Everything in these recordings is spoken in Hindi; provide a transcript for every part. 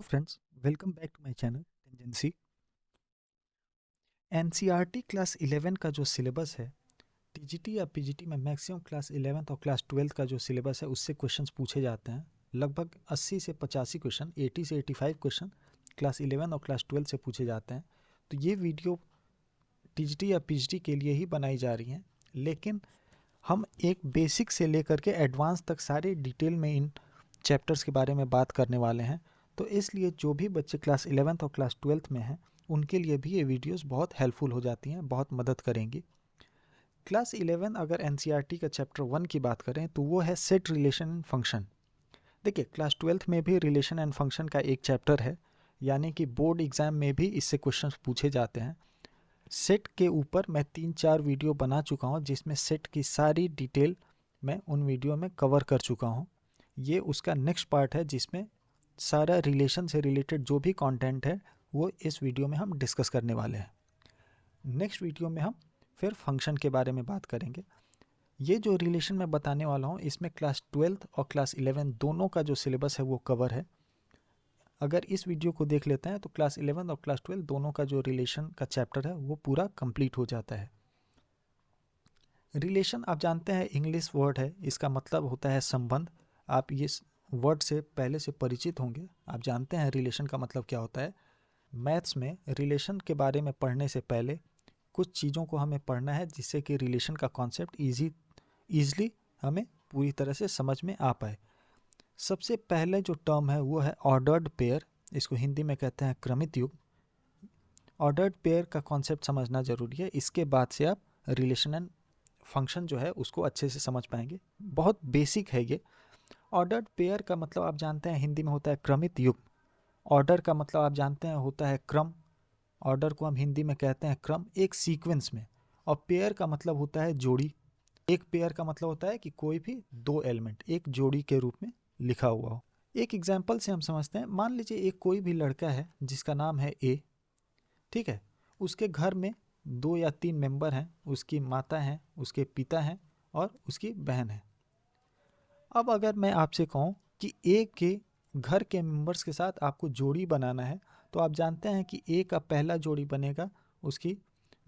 friends, welcome back to my channel Tangency। NCERT class 11 का जो सिलेबस है, टीजीटी या पीजीटी में मैक्सिमम क्लास 11th और क्लास 12th का जो सिलेबस है उससे क्वेश्चंस पूछे जाते हैं। लगभग 80 से 85 क्वेश्चन, 80 से 85 क्वेश्चन क्लास 11 और क्लास 12 से पूछे जाते हैं। तो ये वीडियो टीजीटी या पीजीटी के लिए ही बनाई जा रही हैं, लेकिन हम एक बेसिक से लेकर के एडवांस तक सारे डिटेल में इन चैप्टर्स के बारे में बात करने वाले हैं। तो इसलिए जो भी बच्चे क्लास 11th और क्लास 12th में हैं उनके लिए भी ये वीडियोस बहुत हेल्पफुल हो जाती हैं, बहुत मदद करेंगी। क्लास 11 अगर एनसीईआरटी का चैप्टर 1 की बात करें तो वो है सेट, रिलेशन एंड फंक्शन। देखिए, क्लास 12th में भी रिलेशन एंड फंक्शन का एक चैप्टर है, यानी कि बोर्ड एग्जाम में भी इससे क्वेश्चन पूछे जाते हैं। सेट के ऊपर मैं 3-4 वीडियो बना चुका हूँ, जिसमें सेट की सारी डिटेल मैं उन वीडियो में कवर कर चुका हूँ। ये उसका नेक्स्ट पार्ट है, जिसमें सारा रिलेशन से रिलेटेड जो भी कंटेंट है वो इस वीडियो में हम डिस्कस करने वाले हैं। नेक्स्ट वीडियो में हम फिर फंक्शन के बारे में बात करेंगे। ये जो रिलेशन मैं बताने वाला हूँ इसमें क्लास 12th और क्लास 11 दोनों का जो सिलेबस है वो कवर है। अगर इस वीडियो को देख लेते हैं तो क्लास 11 और क्लास 12 दोनों का जो रिलेशन का चैप्टर है वो पूरा कंप्लीट हो जाता है। रिलेशन आप जानते हैं इंग्लिश वर्ड है, इसका मतलब होता है संबंध। आप ये वर्ड से पहले से परिचित होंगे, आप जानते हैं रिलेशन का मतलब क्या होता है। मैथ्स में रिलेशन के बारे में पढ़ने से पहले कुछ चीज़ों को हमें पढ़ना है, जिससे कि रिलेशन का कॉन्सेप्ट ईजिली हमें पूरी तरह से समझ में आ पाए। सबसे पहले जो टर्म है वो है ऑर्डर्ड पेयर, इसको हिंदी में कहते हैं क्रमित युग्म। ऑर्डर्ड पेयर का कॉन्सेप्ट समझना ज़रूरी है, इसके बाद से आप रिलेशन एंड फंक्शन जो है उसको अच्छे से समझ पाएंगे। बहुत बेसिक है ये। ऑर्डर्ड पेयर का मतलब आप जानते हैं हिंदी में होता है क्रमित युग्म। ऑर्डर का मतलब आप जानते हैं होता है क्रम। ऑर्डर को हम हिंदी में कहते हैं क्रम, एक सीक्वेंस में। और पेयर का मतलब होता है जोड़ी। एक पेयर का मतलब होता है कि कोई भी दो एलिमेंट एक जोड़ी के रूप में लिखा हुआ हो। एक एग्जाम्पल से हम समझते हैं। मान लीजिए एक कोई भी लड़का है जिसका नाम है ए, ठीक है। उसके घर में 2 या 3 मेंबर हैं, उसकी माता हैं, उसके पिता हैं और उसकी बहन है। अब अगर मैं आपसे कहूँ कि ए के घर के मेंबर्स के साथ आपको जोड़ी बनाना है, तो आप जानते हैं कि ए का पहला जोड़ी बनेगा उसकी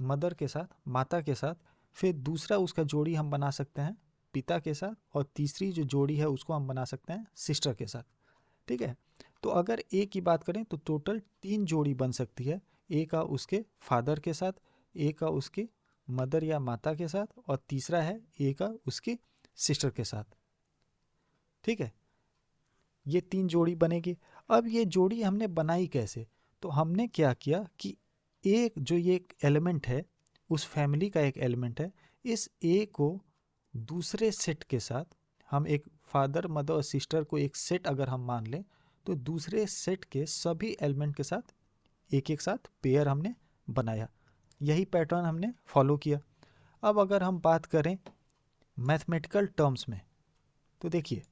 मदर के साथ, माता के साथ। फिर दूसरा उसका जोड़ी हम बना सकते हैं पिता के साथ, और तीसरी जो जोड़ी है उसको हम बना सकते हैं सिस्टर के साथ, ठीक है। तो अगर ए की बात करें तो टोटल 3 जोड़ी बन सकती है। ए का उसके फादर के साथ, ए का उसकी मदर या माता के साथ, और तीसरा है ए का उसकी सिस्टर के साथ, ठीक है। ये 3 जोड़ी बनेगी। अब ये जोड़ी हमने बनाई कैसे? तो हमने क्या किया कि एक जो ये एक एलिमेंट है, उस फैमिली का एक एलिमेंट है, इस ए को दूसरे सेट के साथ, हम एक फादर मदर और सिस्टर को एक सेट अगर हम मान लें, तो दूसरे सेट के सभी एलिमेंट के साथ एक एक साथ पेयर हमने बनाया। यही पैटर्न हमने फॉलो किया। अब अगर हम बात करें मैथमेटिकल टर्म्स में, तो देखिए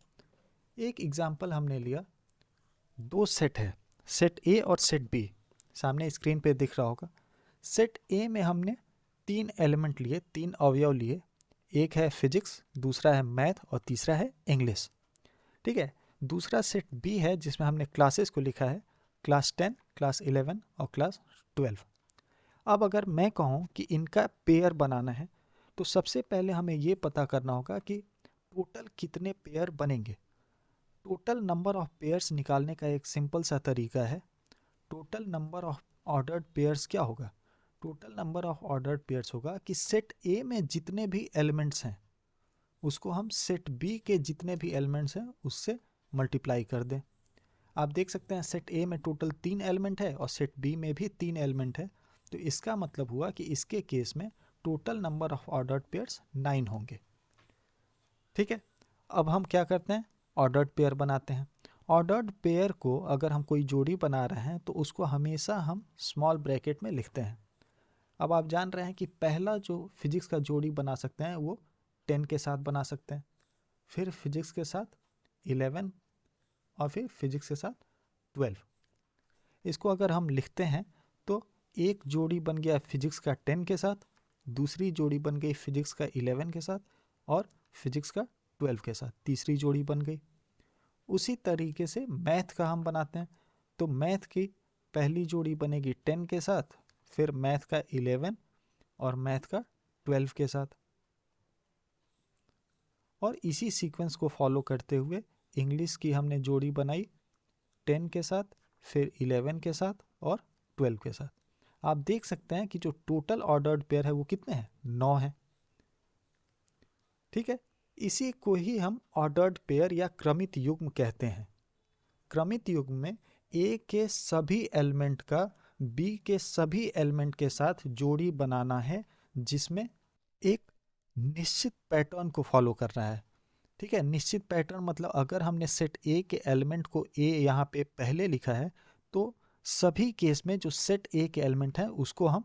एक एग्जाम्पल हमने लिया। 2 सेट है, सेट ए और सेट बी, सामने स्क्रीन पे दिख रहा होगा। सेट ए में हमने 3 एलिमेंट लिए, 3 अवयव लिए। एक है फिजिक्स, दूसरा है मैथ और तीसरा है इंग्लिश, ठीक है। दूसरा सेट बी है जिसमें हमने क्लासेस को लिखा है, क्लास 10, क्लास 11 और क्लास 12। अब अगर मैं कहूँ कि इनका पेयर बनाना है, तो सबसे पहले हमें ये पता करना होगा कि टोटल कितने पेयर बनेंगे। टोटल नंबर ऑफ पेयर्स निकालने का एक सिंपल सा तरीका है। Total number of ordered pairs क्या होगा? Total number of ordered pairs होगा कि सेट ए में जितने भी एलिमेंट्स हैं उसको हम सेट बी के जितने भी एलिमेंट्स हैं उससे मल्टीप्लाई कर दें। आप देख सकते हैं सेट ए में टोटल 3 एलिमेंट है और सेट बी में भी 3 एलिमेंट है। तो इसका मतलब हुआ कि इसके केस में total number of ordered pairs 9 होंगे, ठीक है। अब हम क्या करते हैं? ऑर्डर्ड पेयर बनाते हैं। ऑर्डर्ड पेयर को अगर हम कोई जोड़ी बना रहे हैं तो उसको हमेशा हम स्मॉल ब्रैकेट में लिखते हैं। अब आप जान रहे हैं कि पहला जो फिजिक्स का जोड़ी बना सकते हैं वो 10 के साथ बना सकते हैं, फिर फिजिक्स के साथ 11 और फिर फिजिक्स के साथ 12। इसको अगर हम लिखते हैं तो एक जोड़ी बन गया फिजिक्स का 10 के साथ, दूसरी जोड़ी बन गई फिजिक्स का 11 के साथ, और फिजिक्स का 12 के साथ तीसरी जोड़ी बन गई। उसी तरीके से मैथ का हम बनाते हैं। तो मैथ की पहली जोड़ी बनेगी 10 के साथ, फिर मैथ का 11 और मैथ का 12 के साथ, और इसी सीक्वेंस को फॉलो करते हुए इंग्लिश की हमने जोड़ी बनाई 10 के साथ, फिर 11 के साथ और 12 के साथ। आप देख सकते हैं कि जो टोटल ऑर्डर्ड पेयर है वो कितने हैं, 9 है। ठीक है, इसी को ही हम ऑर्डर्ड पेयर या क्रमित युग्म कहते हैं। क्रमित युग्म में ए के सभी एलिमेंट का बी के सभी एलिमेंट के साथ जोड़ी बनाना है, जिसमें एक निश्चित पैटर्न को फॉलो कर रहा है। ठीक है, निश्चित पैटर्न मतलब अगर हमने सेट ए के एलिमेंट को ए यहाँ पे पहले लिखा है, तो सभी केस में जो सेट ए के एलिमेंट है उसको हम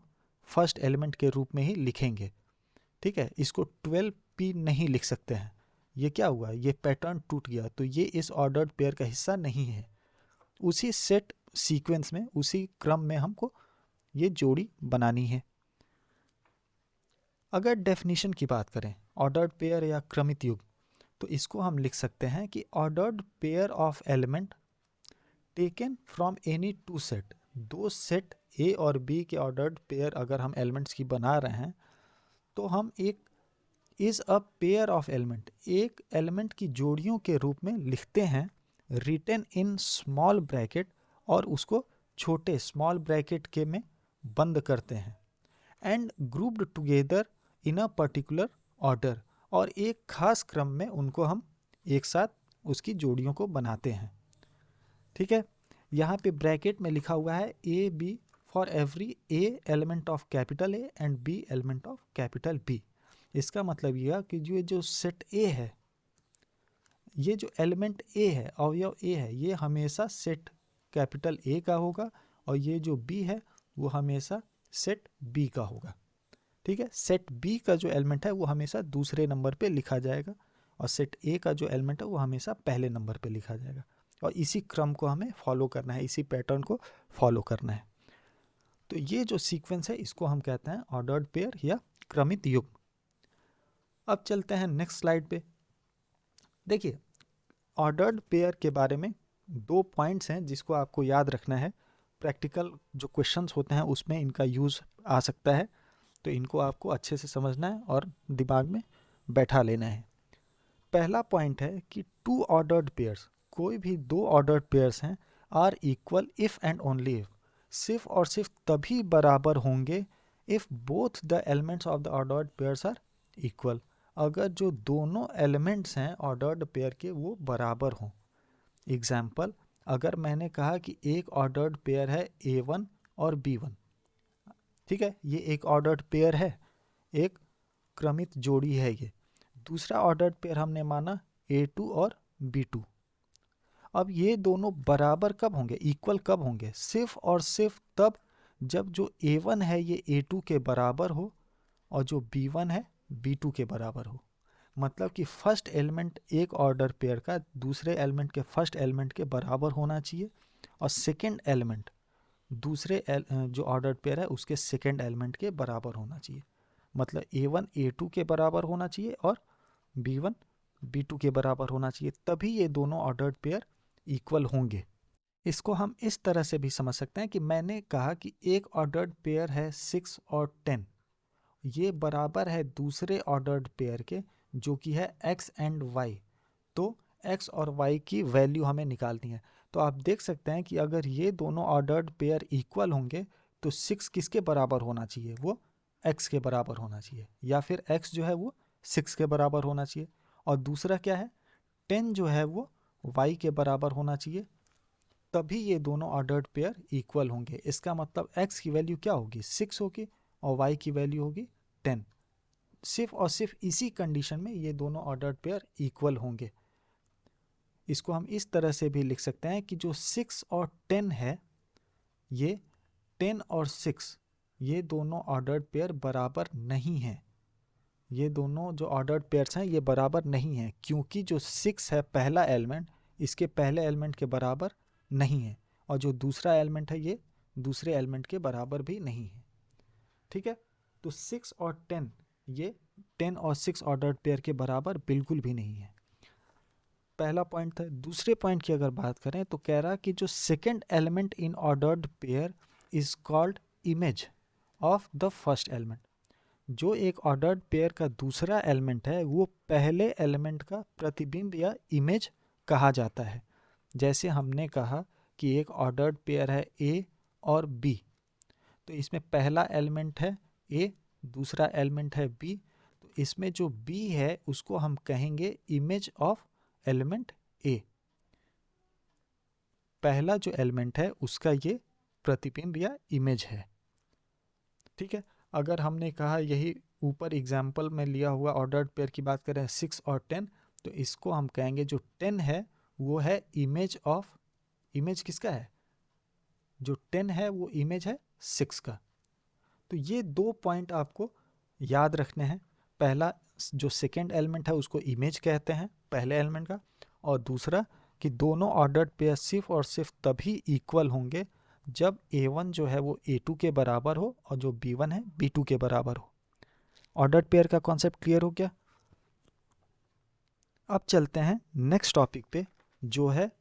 फर्स्ट एलिमेंट के रूप में ही लिखेंगे। ठीक है, इसको 12p नहीं लिख सकते हैं। ये क्या हुआ, ये पैटर्न टूट गया, तो ये इस ऑर्डर्ड पेयर का हिस्सा नहीं है। उसी सेट सीक्वेंस में, उसी क्रम में हमको ये जोड़ी बनानी है। अगर डेफिनेशन की बात करें ऑर्डर्ड पेयर या क्रमित युग्म, तो इसको हम लिख सकते हैं कि ordered pair of element taken from any two set. दो सेट ए और बी के ऑर्डर्ड पेयर अगर हम एलिमेंट्स की बना रहे हैं, तो हम एक is a pair of element, एक एलिमेंट की जोड़ियों के रूप में लिखते हैं, रिटन इन स्मॉल ब्रैकेट, और उसको छोटे स्मॉल ब्रैकेट के में बंद करते हैं, and grouped together in a particular order, और एक खास क्रम में उनको हम एक साथ उसकी जोड़ियों को बनाते हैं। ठीक है, यहाँ पे ब्रैकेट में लिखा हुआ है a b for every A element of capital A and b element of capital B. इसका मतलब यह कि जो सेट ए है, ये जो एलिमेंट ए है, अवयव ए है, ये हमेशा सेट कैपिटल ए का होगा, और ये जो बी है वो हमेशा सेट बी का होगा। ठीक है, सेट बी का जो एलिमेंट है वो हमेशा दूसरे नंबर पे लिखा जाएगा, और सेट ए का जो एलिमेंट है वो हमेशा पहले नंबर पे लिखा जाएगा, और इसी क्रम को हमें फॉलो करना है, इसी पैटर्न को फॉलो करना है। तो ये जो सीक्वेंस है इसको हम कहते हैं ऑर्डर्ड पेयर या क्रमित युग्म। अब चलते हैं नेक्स्ट स्लाइड पे। देखिए, ऑर्डर्ड पेयर के बारे में 2 पॉइंट्स हैं जिसको आपको याद रखना है। प्रैक्टिकल जो क्वेश्चंस होते हैं उसमें इनका यूज़ आ सकता है, तो इनको आपको अच्छे से समझना है और दिमाग में बैठा लेना है। पहला पॉइंट है कि 2 ऑर्डर्ड पेयर्स, कोई भी 2 ऑर्डर्ड पेयर्स हैं, are equal if and only if, सिर्फ और सिर्फ तभी बराबर होंगे if both the elements of the ordered pairs are equal, अगर जो दोनों एलिमेंट्स हैं ऑर्डर्ड पेयर के वो बराबर हों। एग्जाम्पल, अगर मैंने कहा कि एक ऑर्डर्ड पेयर है A1 और B1, ठीक है, ये एक ऑर्डर्ड पेयर है, एक क्रमित जोड़ी है ये। दूसरा ऑर्डर्ड पेयर हमने माना A2 और B2। अब ये दोनों बराबर कब होंगे, इक्वल कब होंगे, सिर्फ और सिर्फ तब जब जो A1 है ये A2 के बराबर हो, और जो B1 है B2 के बराबर हो। मतलब कि फर्स्ट एलिमेंट एक ऑर्डर पेयर का दूसरे एलिमेंट के फर्स्ट एलिमेंट के बराबर होना चाहिए, और सेकेंड एलिमेंट दूसरे जो ऑर्डर पेयर है उसके सेकेंड एलिमेंट के बराबर होना चाहिए। मतलब A1 A2 के बराबर होना चाहिए और B1 B2 के बराबर होना चाहिए, तभी ये दोनों ऑर्डर्ड पेयर इक्वल होंगे। इसको हम इस तरह से भी समझ सकते हैं कि मैंने कहा कि एक ऑर्डर्ड पेयर है 6 और 10, ये बराबर है दूसरे ऑर्डर्ड पेयर के जो कि है x एंड y। तो x और y की वैल्यू हमें निकालनी है। तो आप देख सकते हैं कि अगर ये दोनों ऑर्डर्ड पेयर इक्वल होंगे तो 6 किसके बराबर होना चाहिए, वो x के बराबर होना चाहिए, या फिर x जो है वो 6 के बराबर होना चाहिए। और दूसरा क्या है, 10 जो है वो y के बराबर होना चाहिए, तभी ये दोनों ऑर्डर्ड पेयर इक्वल होंगे। इसका मतलब x की वैल्यू क्या होगी, 6 होगी, और y की वैल्यू होगी 10। सिर्फ और सिर्फ इसी कंडीशन में ये दोनों ऑर्डर्ड पेयर इक्वल होंगे। इसको हम इस तरह से भी लिख सकते हैं कि जो 6 और 10 है, ये 10 और 6 ये दोनों ऑर्डर्ड पेयर बराबर नहीं हैं। ये दोनों जो ऑर्डर्ड पेयर्स हैं ये बराबर नहीं हैं, क्योंकि जो 6 है पहला एलिमेंट, इसके पहले एलिमेंट के बराबर नहीं है, और जो दूसरा एलिमेंट है ये दूसरे एलिमेंट के बराबर भी नहीं है। ठीक है, तो 6 और 10 ये 10 और 6 ऑर्डर्ड पेयर के बराबर बिल्कुल भी नहीं है। पहला पॉइंट था। दूसरे पॉइंट की अगर बात करें तो कह रहा कि जो second element in ordered pair is called image of the first element. जो एक ऑर्डर्ड पेयर का दूसरा एलिमेंट है वो पहले एलिमेंट का प्रतिबिंब या इमेज कहा जाता है। जैसे हमने कहा कि एक ऑर्डर्ड पेयर है ए और बी, तो इसमें पहला एलिमेंट है ए, दूसरा एलिमेंट है बी, तो इसमें जो बी है उसको हम कहेंगे इमेज ऑफ एलिमेंट ए। पहला जो एलिमेंट है उसका ये प्रतिबिंब या इमेज है। ठीक है, अगर हमने कहा यही ऊपर एग्जाम्पल में लिया हुआ ऑर्डर्ड पेयर की बात करें 6 और 10, तो इसको हम कहेंगे जो 10 है वो है इमेज ऑफ, इमेज किसका है, जो 10 है वो इमेज है 6 का। तो ये दो पॉइंट आपको याद रखने हैं। पहला जो सेकेंड एलिमेंट है उसको इमेज कहते हैं पहले एलिमेंट का, और दूसरा कि दोनों ऑर्डर्ड पेयर सिर्फ और सिर्फ तभी इक्वल होंगे जब A1 जो है वो A2 के बराबर हो और जो B1 है B2 के बराबर हो। ऑर्डर्ड पेयर का कॉन्सेप्ट क्लियर हो गया। अब चलते हैं नेक्स्ट टॉपिक पे जो है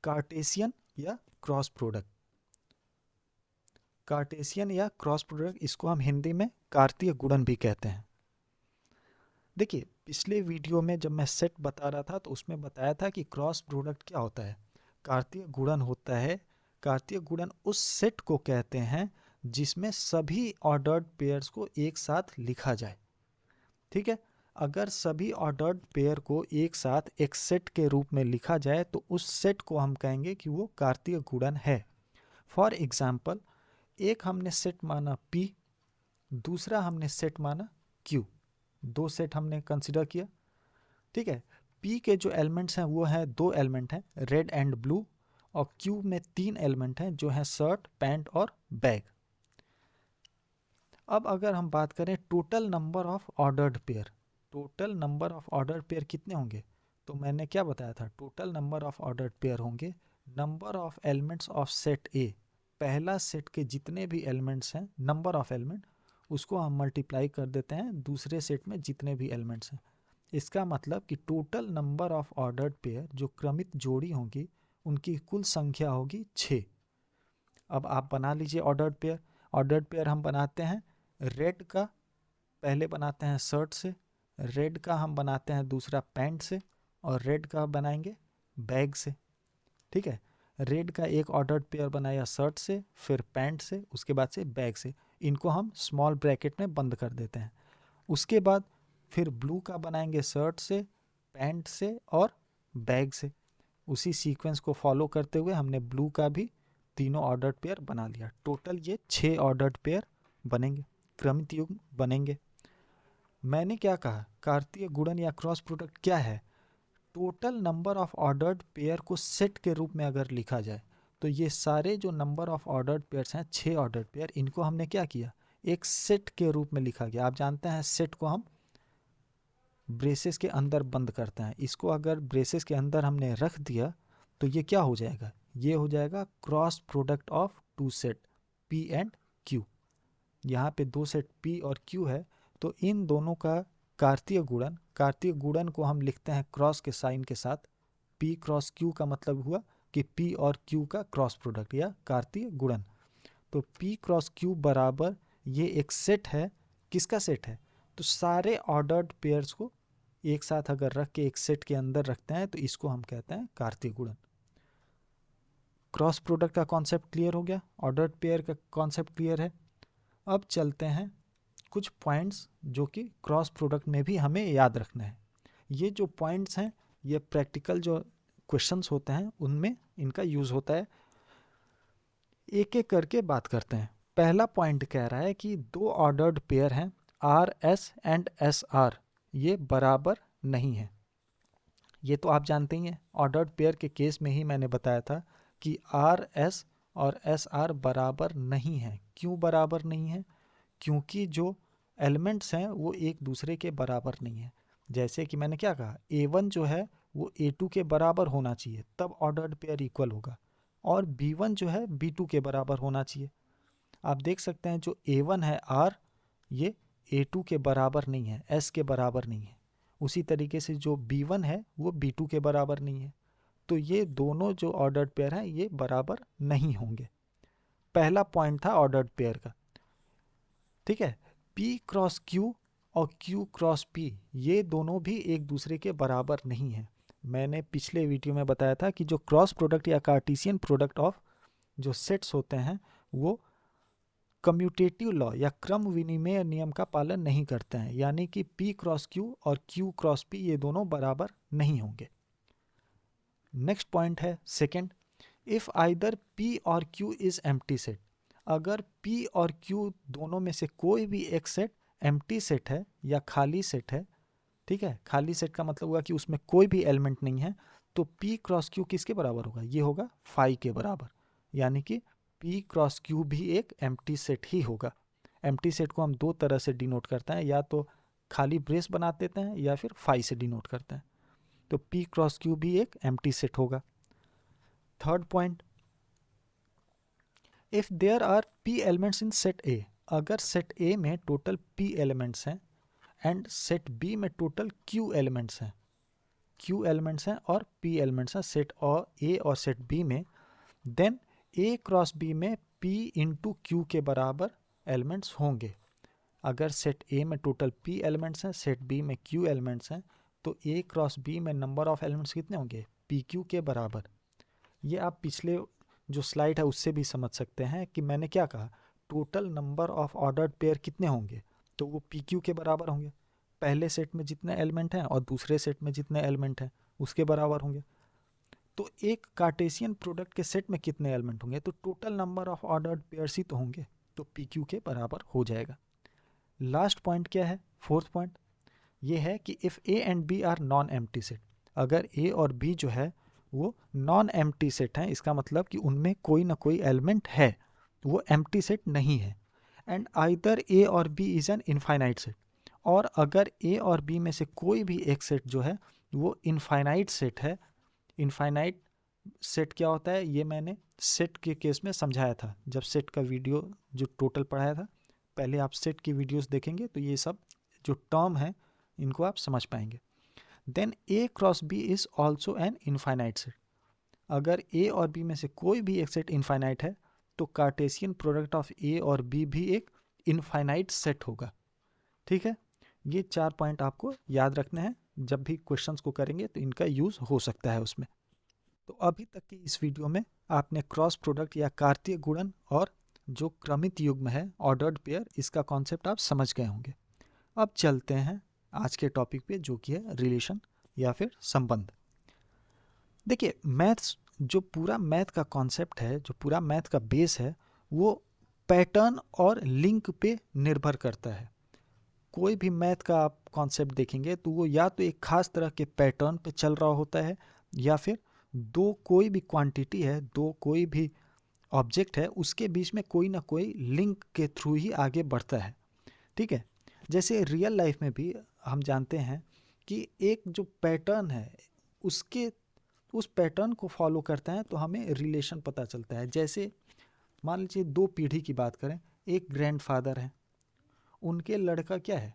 कार्टेशियन या क्रॉस प्रोडक्ट। कार्टेशियन या क्रॉस प्रोडक्ट, इसको हम हिंदी में कार्तीय गुणन भी कहते हैं। देखिए पिछले वीडियो में जब मैं सेट बता रहा था तो उसमें बताया था कि क्रॉस प्रोडक्ट क्या होता है, कार्तीय गुणन होता है। कार्तीय गुणन उस सेट को कहते हैं जिसमें सभी ऑर्डर्ड पेयर्स को एक साथ लिखा जाए। ठीक है, अगर सभी ऑर्डर्ड पेयर को एक साथ एक सेट के रूप में लिखा जाए तो उस सेट को हम कहेंगे कि वो कार्तीय गुणन है। फॉर एग्जाम्पल, एक हमने सेट माना P, दूसरा हमने सेट माना Q, दो सेट हमने कंसिडर किया। ठीक है, P के जो एलिमेंट्स हैं वो हैं, दो एलिमेंट हैं रेड एंड ब्लू, और Q में तीन एलिमेंट हैं जो हैं शर्ट, पैंट और बैग। अब अगर हम बात करें total number of ordered pair, total number of ordered pair कितने होंगे, तो मैंने क्या बताया था, total number of ordered pair होंगे number of elements of set A. पहला सेट के जितने भी एलिमेंट्स हैं, नंबर ऑफ एलिमेंट, उसको हम मल्टीप्लाई कर देते हैं दूसरे सेट में जितने भी एलिमेंट्स हैं। इसका मतलब कि total number of ordered pair जो क्रमित जोड़ी होंगी उनकी कुल संख्या होगी 6। अब आप बना लीजिए ऑर्डर्ड पेयर। ऑर्डर्ड पेयर हम बनाते हैं रेड का, पहले बनाते हैं शर्ट से, रेड का हम बनाते हैं दूसरा पैंट से, और रेड का बनाएंगे बैग से। ठीक है, रेड का एक ऑर्डर्ड पेयर बनाया शर्ट से, फिर पैंट से, उसके बाद से बैग से। इनको हम स्मॉल ब्रैकेट में बंद कर देते हैं। उसके बाद फिर ब्लू का बनाएंगे शर्ट से, पैंट से और बैग से। उसी सीक्वेंस को फॉलो करते हुए हमने ब्लू का भी तीनों ऑर्डर्ड पेयर बना लिया। टोटल ये 6 ऑर्डर्ड पेयर बनेंगे, क्रमित युग्म बनेंगे। मैंने क्या कहा, कार्तीय गुणन या क्रॉस प्रोडक्ट क्या है, total number of ordered pair को सेट के रूप में अगर लिखा जाए तो ये सारे जो नंबर ऑफ ऑर्डर्ड पेयर्स हैं 6 ऑर्डर्ड पेयर, इनको हमने क्या किया, एक सेट के रूप में लिखा गया। आप जानते हैं सेट को हम ब्रेसेस के अंदर बंद करते हैं। इसको अगर ब्रेसेस के अंदर हमने रख दिया तो ये क्या हो जाएगा, ये हो जाएगा cross product of two set P and Q। यहाँ पे दो सेट P और Q है, तो इन दोनों का कार्तीय गुणन, कार्तीय गुणन को हम लिखते हैं क्रॉस के साइन के साथ। P क्रॉस Q का मतलब हुआ कि P और Q का क्रॉस प्रोडक्ट या कार्तीय गुणन। तो P क्रॉस Q बराबर ये एक सेट है, किसका सेट है, तो सारे ऑर्डर्ड पेयर्स को एक साथ अगर रख के एक सेट के अंदर रखते हैं तो इसको हम कहते हैं कार्तीय गुणन। क्रॉस प्रोडक्ट का कॉन्सेप्ट क्लियर हो गया, ऑर्डर्ड पेयर का कॉन्सेप्ट क्लियर है। अब चलते हैं कुछ पॉइंट्स जो कि क्रॉस प्रोडक्ट में भी हमें याद रखना है। ये जो पॉइंट्स हैं ये प्रैक्टिकल जो क्वेश्चंस होते हैं उनमें इनका यूज़ होता है। एक एक करके बात करते हैं। पहला पॉइंट कह रहा है कि दो ऑर्डर्ड पेयर हैं RS एंड SR, ये बराबर नहीं है। ये तो आप जानते ही हैं, ऑर्डर्ड पेयर के केस में ही मैंने बताया था कि RS और SR बराबर नहीं है। क्यों बराबर नहीं है, क्योंकि जो एलिमेंट्स हैं वो एक दूसरे के बराबर नहीं है। जैसे कि मैंने क्या कहा, A1 जो है वो A2 के बराबर होना चाहिए तब ऑर्डर्ड पेयर इक्वल होगा, और B1 जो है B2 के बराबर होना चाहिए। आप देख सकते हैं जो A1 है R, ये A2 के बराबर नहीं है, S के बराबर नहीं है। उसी तरीके से जो B1 है वो B2 के बराबर नहीं है। तो ये दोनों जो ऑर्डर्ड पेयर हैं ये बराबर नहीं होंगे। पहला पॉइंट था ऑर्डर्ड पेयर का, ठीक है। P क्रॉस Q और Q क्रॉस P ये दोनों भी एक दूसरे के बराबर नहीं है। मैंने पिछले वीडियो में बताया था कि जो क्रॉस प्रोडक्ट या कार्टेशियन प्रोडक्ट ऑफ जो सेट्स होते हैं वो कम्यूटेटिव लॉ या क्रम विनिमय नियम का पालन नहीं करते हैं, यानी कि P क्रॉस Q और Q क्रॉस P ये दोनों बराबर नहीं होंगे। नेक्स्ट पॉइंट है सेकंड, इफ आइदर P और Q इज एम्प्टी सेट। अगर P और Q दोनों में से कोई भी एक सेट एम्प्टी सेट है या खाली सेट है, ठीक है, खाली सेट का मतलब हुआ कि उसमें कोई भी एलिमेंट नहीं है, तो P क्रॉस Q किसके बराबर होगा? ये होगा फाई के बराबर, यानी कि P क्रॉस Q भी एक एम्प्टी सेट ही होगा। एम्प्टी सेट को हम दो तरह से डिनोट करते हैं, या तो खाली ब्रेस बना देते हैं या फिर फाई से डिनोट करते हैं। तो P क्रॉस Q भी एक एम्प्टी सेट होगा। Third point, if there are P elements in set A, अगर सेट A में टोटल P एलिमेंट्स हैं एंड सेट B में टोटल Q एलिमेंट्स हैं, Q एलिमेंट्स हैं और P एलिमेंट्स हैं सेट और A और सेट B में, देन A क्रॉस B में P इंटू Q के बराबर एलिमेंट्स होंगे। अगर सेट A में टोटल P एलिमेंट्स हैं, सेट B में Q एलिमेंट्स हैं, तो A क्रॉस B में नंबर ऑफ एलिमेंट्स कितने होंगे? PQ के बराबर। ये आप पिछले जो स्लाइड है उससे भी समझ सकते हैं कि मैंने क्या कहा, total number of ordered pair कितने होंगे, तो वो PQ के बराबर होंगे। पहले सेट में जितने एलिमेंट हैं और दूसरे सेट में जितने एलिमेंट हैं उसके बराबर होंगे। तो एक कार्टेशियन प्रोडक्ट के सेट में कितने एलिमेंट होंगे, तो total number of ordered pairs ही तो होंगे, तो PQ के बराबर हो जाएगा। लास्ट पॉइंट क्या है, फोर्थ पॉइंट, ये है कि if A and B are non empty set, अगर A और B जो है वो नॉन एम्प्टी सेट हैं, इसका मतलब कि उनमें कोई ना कोई एलिमेंट है, वो एम्प्टी सेट नहीं है। एंड आइदर A और B is an infinite set, और अगर A और B में से कोई भी एक सेट जो है वो इनफाइनाइट सेट है। इनफाइनाइट सेट क्या होता है ये मैंने सेट के केस में समझाया था, जब सेट का वीडियो जो टोटल पढ़ाया था। पहले आप सेट की वीडियोस देखेंगे तो ये सब जो टर्म है इनको आप समझ पाएंगे। Then A cross B is also an infinite set. अगर A और B में से कोई भी एक सेट इनफाइनाइट है तो कार्टेशियन प्रोडक्ट ऑफ A और B भी एक इनफाइनाइट सेट होगा। ठीक है, ये 4 पॉइंट आपको याद रखने हैं, जब भी क्वेश्चंस को करेंगे तो इनका यूज़ हो सकता है उसमें। तो अभी तक की इस वीडियो में आपने क्रॉस प्रोडक्ट या कार्तीय गुणन और जो क्रमित युग्म है ऑर्डर्ड पेयर, इसका कॉन्सेप्ट आप समझ गए होंगे। अब चलते हैं आज के टॉपिक पे, जो कि है रिलेशन या फिर संबंध। देखिए, मैथ्स जो पूरा मैथ का कॉन्सेप्ट है, जो पूरा मैथ का बेस है, वो पैटर्न और लिंक पे निर्भर करता है। कोई भी मैथ का आप कॉन्सेप्ट देखेंगे तो वो या तो एक खास तरह के पैटर्न पे चल रहा होता है, या फिर दो कोई भी क्वांटिटी है, दो कोई भी ऑब्जेक्ट है, उसके बीच में कोई ना कोई लिंक के थ्रू ही आगे बढ़ता है। ठीक है, जैसे रियल लाइफ में भी हम जानते हैं कि एक जो पैटर्न है उसके उस पैटर्न को फॉलो करते हैं तो हमें रिलेशन पता चलता है। जैसे मान लीजिए दो पीढ़ी की बात करें, एक ग्रैंडफादर है, उनके लड़का क्या है,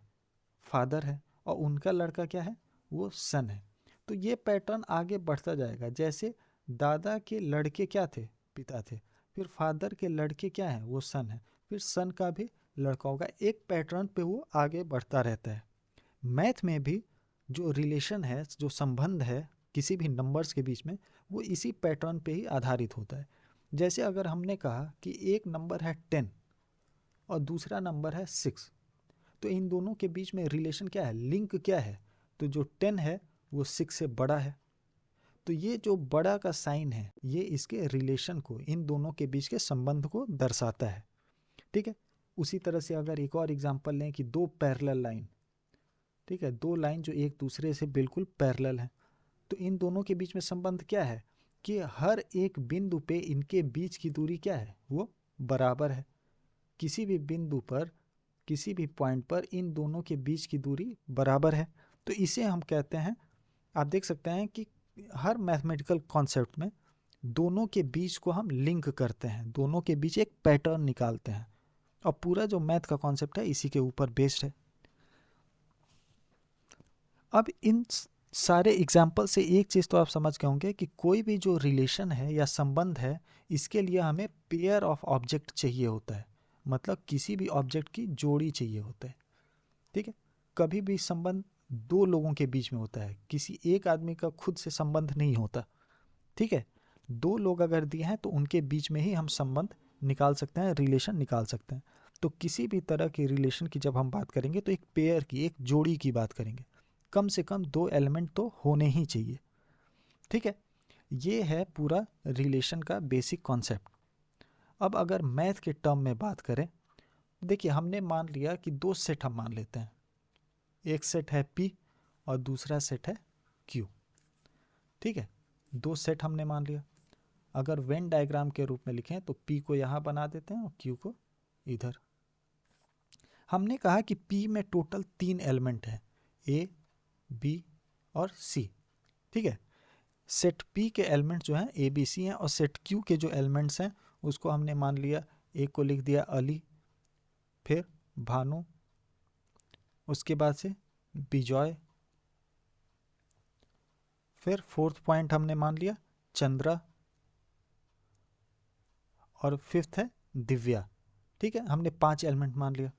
फादर है, और उनका लड़का क्या है, वो सन है। तो ये पैटर्न आगे बढ़ता जाएगा। जैसे दादा के लड़के क्या थे, पिता थे, फिर फादर के लड़के क्या हैं, वो सन है, फिर सन का भी लड़का होगा। एक पैटर्न पे वो आगे बढ़ता रहता है। मैथ में भी जो रिलेशन है, जो संबंध है किसी भी नंबर्स के बीच में, वो इसी पैटर्न पे ही आधारित होता है। जैसे अगर हमने कहा कि एक नंबर है 10 और दूसरा नंबर है 6, तो इन दोनों के बीच में रिलेशन क्या है, लिंक क्या है, तो जो 10 है वो 6 से बड़ा है। तो ये जो बड़ा का साइन है ये इसके रिलेशन को, इन दोनों के बीच के संबंध को दर्शाता है। ठीक है, उसी तरह से अगर एक और एग्जांपल लें कि दो पैरेलल लाइन, ठीक है, दो लाइन जो एक दूसरे से बिल्कुल पैरेलल हैं, तो इन दोनों के बीच में संबंध क्या है कि हर एक बिंदु पे इनके बीच की दूरी क्या है, वो बराबर है। किसी भी बिंदु पर, किसी भी पॉइंट पर इन दोनों के बीच की दूरी बराबर है। तो इसे हम कहते हैं, आप देख सकते हैं कि हर मैथमेटिकल कॉन्सेप्ट में दोनों के बीच को हम लिंक करते हैं, दोनों के बीच एक पैटर्न निकालते हैं, और पूरा जो मैथ का कॉन्सेप्ट है इसी के ऊपर बेस्ड है। अब इन सारे एग्जाम्पल से एक चीज़ तो आप समझ गए होंगे कि कोई भी जो रिलेशन है या संबंध है, इसके लिए हमें पेयर ऑफ ऑब्जेक्ट चाहिए होता है, मतलब किसी भी ऑब्जेक्ट की जोड़ी चाहिए होता है। ठीक है, कभी भी संबंध दो लोगों के बीच में होता है, किसी एक आदमी का खुद से संबंध नहीं होता। ठीक है, दो लोग अगर दिए हैं तो उनके बीच में ही हम संबंध निकाल सकते हैं, रिलेशन निकाल सकते हैं। तो किसी भी तरह की रिलेशन की जब हम बात करेंगे तो एक पेयर की, एक जोड़ी की बात करेंगे। कम से कम दो एलिमेंट तो होने ही चाहिए। ठीक है, ये है पूरा रिलेशन का बेसिक कॉन्सेप्ट। अब अगर मैथ के टर्म में बात करें, देखिए हमने मान लिया कि दो सेट हम मान लेते हैं, एक सेट है P और दूसरा सेट है Q। ठीक है, दो सेट हमने मान लिया। अगर वेन डायग्राम के रूप में लिखें तो P को यहाँ बना देते हैं और Q को इधर। हमने कहा कि P में टोटल 3 एलिमेंट हैं, A, B और C। ठीक है, सेट P के एलिमेंट जो हैं A, B, C हैं, और सेट Q के जो एलिमेंट्स हैं उसको हमने मान लिया, A को लिख दिया अली, फिर भानु, उसके बाद से बिजॉय, फिर फोर्थ पॉइंट हमने मान लिया चंद्रा, और फिफ्थ है दिव्या। ठीक है, हमने 5 एलिमेंट मान लिया।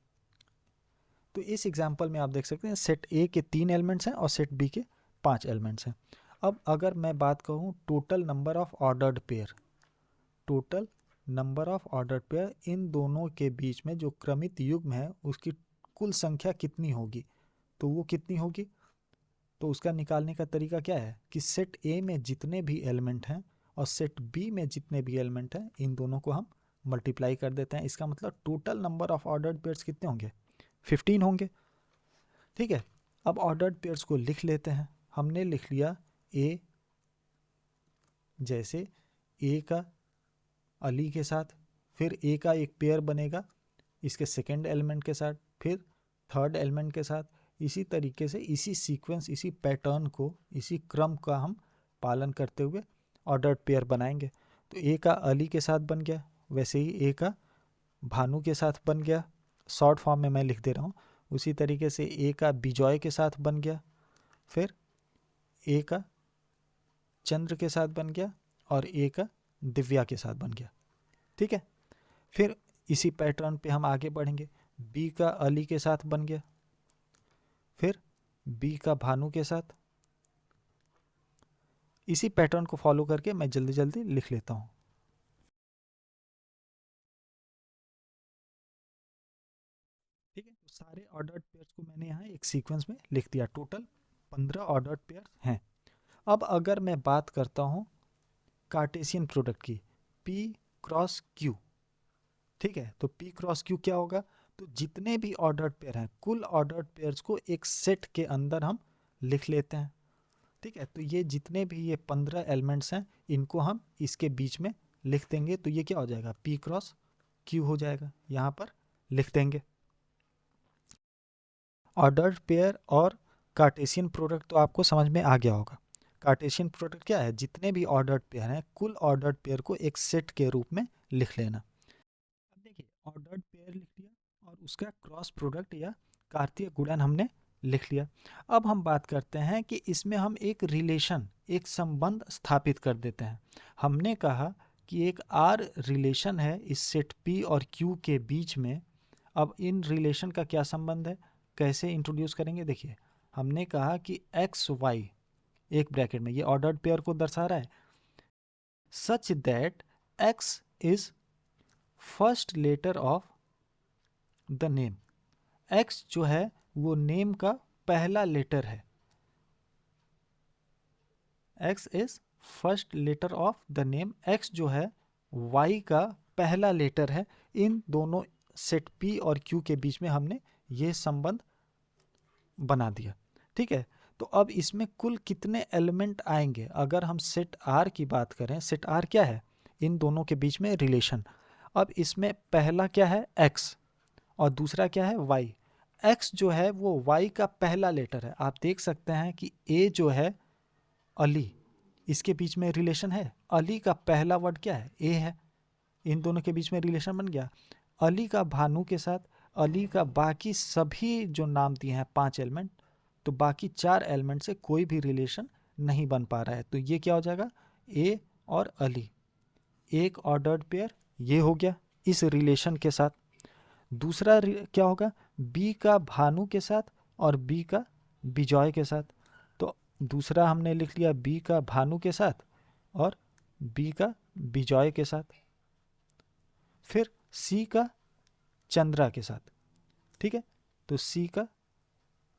तो इस एग्जाम्पल में आप देख सकते हैं सेट ए के 3 एलिमेंट्स हैं और सेट बी के 5 एलिमेंट्स हैं। अब अगर मैं बात कहूँ total number of ordered pair, total number of ordered pair, इन दोनों के बीच में जो क्रमित युग्म है उसकी कुल संख्या कितनी होगी, तो वो कितनी होगी, तो उसका निकालने का तरीका क्या है कि सेट ए में जितने भी एलिमेंट हैं और सेट बी में जितने भी एलिमेंट हैं, इन दोनों को हम मल्टीप्लाई कर देते हैं। इसका मतलब total number of ordered pairs कितने होंगे, 15 होंगे। ठीक है, अब ऑर्डर्ड पेयर्स को लिख लेते हैं। हमने लिख लिया ए, जैसे ए का अली के साथ, फिर ए का एक पेयर बनेगा इसके सेकेंड एलिमेंट के साथ, फिर थर्ड एलिमेंट के साथ। इसी तरीके से, इसी सीक्वेंस, इसी पैटर्न को, इसी क्रम का हम पालन करते हुए ऑर्डर्ड पेयर बनाएंगे। तो ए का अली के साथ बन गया, वैसे ही ए का भानु के साथ बन गया, शॉर्ट फॉर्म में मैं लिख दे रहा हूँ। उसी तरीके से ए का बिजॉय के साथ बन गया, फिर ए का चंद्र के साथ बन गया, और ए का दिव्या के साथ बन गया। ठीक है, फिर इसी पैटर्न पे हम आगे बढ़ेंगे, बी का अली के साथ बन गया, फिर बी का भानु के साथ। इसी पैटर्न को फॉलो करके मैं जल्दी जल्दी लिख लेता हूँ। ठीक है, तो सारे ऑर्डर्ड पेयर्स को मैंने यहाँ एक सीक्वेंस में लिख दिया। टोटल 15 ऑर्डर्ड पेयर हैं। अब अगर मैं बात करता हूँ कार्टेशियन प्रोडक्ट की, P क्रॉस Q। ठीक है, तो P क्रॉस Q क्या होगा, तो जितने भी ऑर्डर्ड पेयर हैं, कुल ऑर्डर्ड पेयर्स को एक सेट के अंदर हम लिख लेते हैं। ठीक है, तो ये जितने भी ये 15 एलिमेंट्स हैं, इनको हम इसके बीच में लिख देंगे, तो ये क्या हो जाएगा, P क्रॉस Q हो जाएगा, यहाँ पर लिख देंगे। ऑर्डर्ड पेयर और कार्टेशियन प्रोडक्ट तो आपको समझ में आ गया होगा। कार्टेशियन प्रोडक्ट क्या है, जितने भी ऑर्डर्ड पेयर हैं, कुल ऑर्डर्ड पेयर को एक सेट के रूप में लिख लेना। अब देखिए, ऑर्डर्ड पेयर लिख लिया और उसका क्रॉस प्रोडक्ट या कार्तीय गुणन हमने लिख लिया। अब हम बात करते हैं कि इसमें हम एक रिलेशन, एक संबंध स्थापित कर देते हैं। हमने कहा कि एक आर रिलेशन है इस सेट P और Q के बीच में। अब इन रिलेशन का क्या संबंध है, कैसे इंट्रोड्यूस करेंगे, देखिए हमने कहा कि एक्स वाई, एक ब्रैकेट में, ये ऑर्डर्ड पेयर को दर्शा रहा है, such that x is first letter of the name. X जो है वो नेम का पहला लेटर है, x is first letter of the name. X जो है वाई का पहला लेटर है। इन दोनों सेट P और Q के बीच में हमने ये संबंध बना दिया। ठीक है, तो अब इसमें कुल कितने एलिमेंट आएंगे, अगर हम सेट R की बात करें, सेट R क्या है, इन दोनों के बीच में रिलेशन। अब इसमें पहला क्या है X और दूसरा क्या है Y। X जो है वो Y का पहला लेटर है। आप देख सकते हैं कि A जो है अली, इसके बीच में रिलेशन है। अली का पहला वर्ड क्या है, A है, इन दोनों के बीच में रिलेशन बन गया। अली का भानु के साथ, अली का बाकी सभी जो नाम दिए हैं 5 एलिमेंट, तो बाकी 4 एलिमेंट से कोई भी रिलेशन नहीं बन पा रहा है। तो ये क्या हो जाएगा, ए और अली एक ऑर्डर्ड पेयर, ये हो गया इस रिलेशन के साथ। दूसरा क्या होगा, बी का भानु के साथ और बी का बिजॉय के साथ। तो दूसरा हमने लिख लिया बी का भानु के साथ और बी का बिजॉय के साथ। फिर सी का चंद्रा के साथ, ठीक है, तो सी का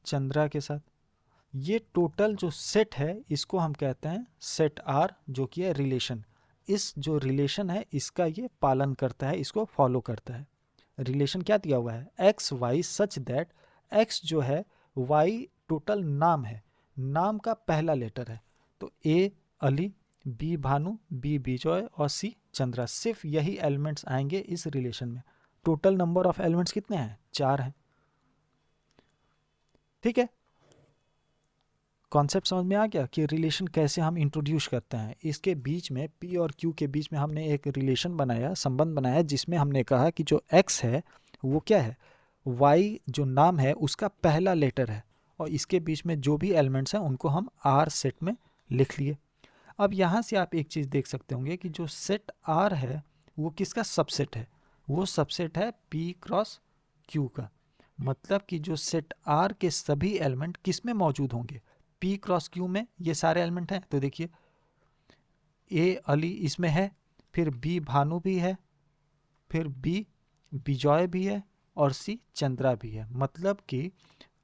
चंद्रा के साथ। ये टोटल जो सेट है इसको हम कहते हैं सेट आर, जो कि है रिलेशन। इस जो रिलेशन है इसका ये पालन करता है, इसको फॉलो करता है। रिलेशन क्या दिया हुआ है, x y such that, x जो है वाई टोटल नाम है, नाम का पहला लेटर है। तो ए अली, बी भानु, बी बिजॉय और सी चंद्रा, सिर्फ यही एलिमेंट्स आएंगे इस रिलेशन में। टोटल नंबर ऑफ एलिमेंट्स कितने हैं, 4 हैं। ठीक है, कॉन्सेप्ट समझ में आ गया कि रिलेशन कैसे हम इंट्रोड्यूस करते हैं। इसके बीच में पी और क्यू के बीच में हमने एक रिलेशन बनाया, संबंध बनाया, जिसमें हमने कहा कि जो एक्स है वो क्या है, वाई जो नाम है उसका पहला लेटर है, और इसके बीच में जो भी एलिमेंट्स हैं उनको हम आर सेट में लिख लिए। अब यहाँ से आप एक चीज़ देख सकते होंगे कि जो सेट आर है वो किसका सबसेट है, वो सबसेट है पी क्रॉस क्यू का। मतलब कि जो सेट आर के सभी एलिमेंट किस में मौजूद होंगे, पी क्रॉस क्यू में ये सारे एलिमेंट हैं। तो देखिए ए अली इसमें है, फिर बी भानु भी है, फिर बी बिजॉय भी है और सी चंद्रा भी है। मतलब कि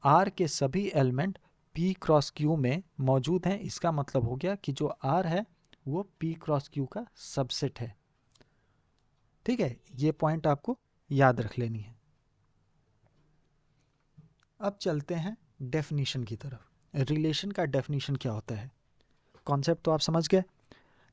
आर के सभी एलिमेंट पी क्रॉस क्यू में मौजूद हैं। इसका मतलब हो गया कि जो आर है वो पी क्रॉस क्यू का सबसेट है। ठीक है, ये पॉइंट आपको याद रख लेनी है। अब चलते हैं डेफिनेशन की तरफ। रिलेशन का डेफिनेशन क्या होता है, कॉन्सेप्ट तो आप समझ गए।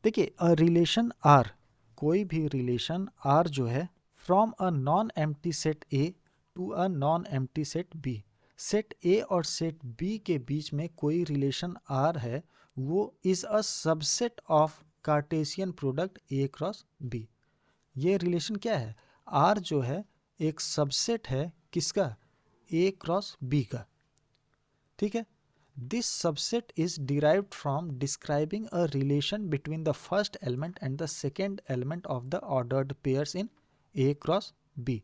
देखिए, अ रिलेशन आर, कोई भी रिलेशन आर जो है, from a non empty set A to a non empty set B, set A और सेट बी के बीच में कोई रिलेशन आर है, वो is a subset of Cartesian product A cross B. ये रिलेशन क्या है, आर जो है एक सबसेट है किसका, ए क्रॉस बी का। ठीक है, this subset is derived from describing a relation between the first element and the second element of the ordered pairs in A cross B।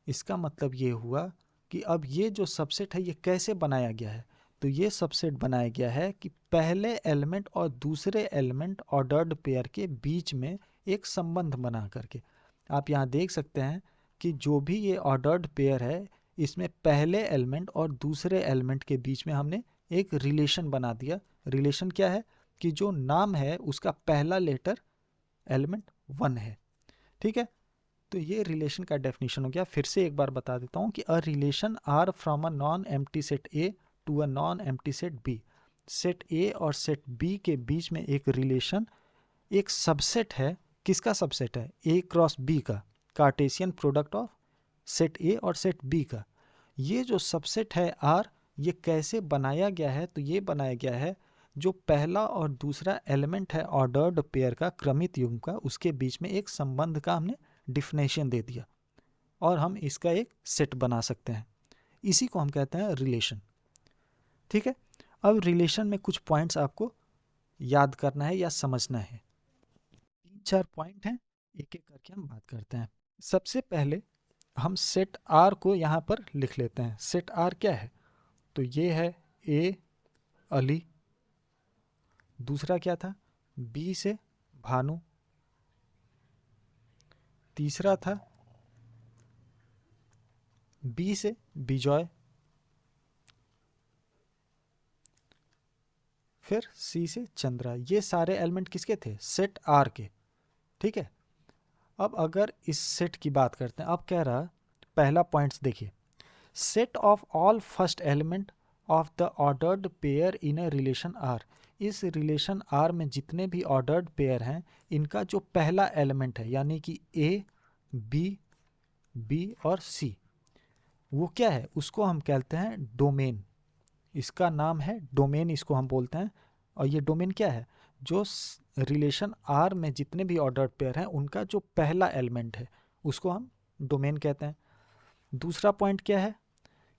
इसका मतलब ये हुआ कि अब ये जो सबसेट है ये कैसे बनाया गया है, तो ये सबसेट बनाया गया है कि पहले एलिमेंट और दूसरे एलिमेंट ऑर्डर्ड पेयर के बीच में एक संबंध बना करके। आप यहाँ देख सकते हैं कि जो भी ये ऑर्डर्ड पेयर है इसमें पहले एलिमेंट और दूसरे एलिमेंट के बीच में हमने एक रिलेशन बना दिया। रिलेशन क्या है कि जो नाम है उसका पहला लेटर एलिमेंट 1 है। ठीक है, तो ये रिलेशन का डेफिनेशन हो गया। फिर से एक बार बता देता हूँ कि a relation R from a non empty set A to a non empty set B, set A और सेट बी के बीच में एक रिलेशन एक सबसेट है। किसका सबसेट है, ए क्रॉस बी का, Cartesian product of set A और सेट बी का। ये जो सबसेट है आर, ये कैसे बनाया गया है, तो ये बनाया गया है जो पहला और दूसरा एलिमेंट है ऑर्डर्ड पेयर का, क्रमित युग्म का, उसके बीच में एक संबंध का हमने डिफिनेशन दे दिया और हम इसका एक सेट बना सकते हैं। इसी को हम कहते हैं रिलेशन। ठीक है, अब रिलेशन में कुछ पॉइंट्स आपको याद करना है या समझना है। 3-4 पॉइंट हैं, एक एक करके हम बात करते हैं। सबसे पहले हम सेट आर को यहाँ पर लिख लेते हैं। सेट आर क्या है, तो ये है ए अली, दूसरा क्या था बी से भानु, तीसरा था बी से बिजॉय, फिर सी से चंद्रा। ये सारे एलिमेंट किसके थे, सेट आर के। ठीक है, अब अगर इस सेट की बात करते हैं, अब कह रहा पहला पॉइंट्स देखिए, set of all first element of the ordered pair in a relation R. इस रिलेशन आर में जितने भी ऑर्डर्ड पेयर हैं इनका जो पहला एलिमेंट है, यानी कि ए बी बी और सी, वो क्या है, उसको हम कहते हैं डोमेन। इसका नाम है डोमेन, इसको हम बोलते हैं। और ये डोमेन क्या है, जो रिलेशन आर में जितने भी ऑर्डर्ड पेयर हैं उनका जो पहला एलिमेंट है उसको हम डोमेन कहते हैं। दूसरा पॉइंट क्या है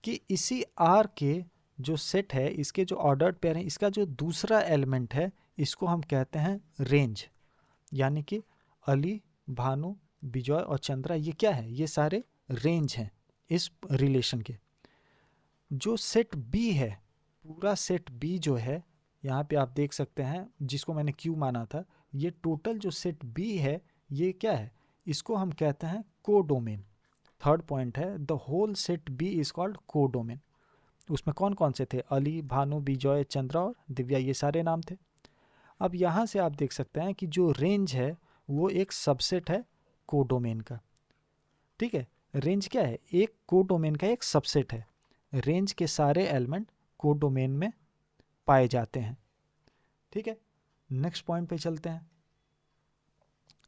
कि इसी आर के जो सेट है इसके जो ऑर्डर्ड पेयर है, इसका जो दूसरा एलिमेंट है इसको हम कहते हैं रेंज। यानी कि अली, भानु, विजय और चंद्रा ये क्या है, ये सारे रेंज हैं इस रिलेशन के। जो सेट बी है, पूरा सेट बी जो है यहाँ पे आप देख सकते हैं, जिसको मैंने क्यू माना था, ये टोटल जो सेट बी है ये क्या है, इसको हम कहते हैं कोडोमेन। थर्ड पॉइंट है the whole set B is called codomain. उसमें कौन कौन से थे, अली, भानु, विजय, चंद्रा और दिव्या, ये सारे नाम थे। अब यहाँ से आप देख सकते हैं कि जो रेंज है वो एक सबसेट है कोडोमेन का। ठीक है, रेंज क्या है, एक कोडोमेन का एक सबसेट है। रेंज के सारे एलिमेंट कोडोमेन में पाए जाते हैं। ठीक है, नेक्स्ट पॉइंट पे चलते हैं।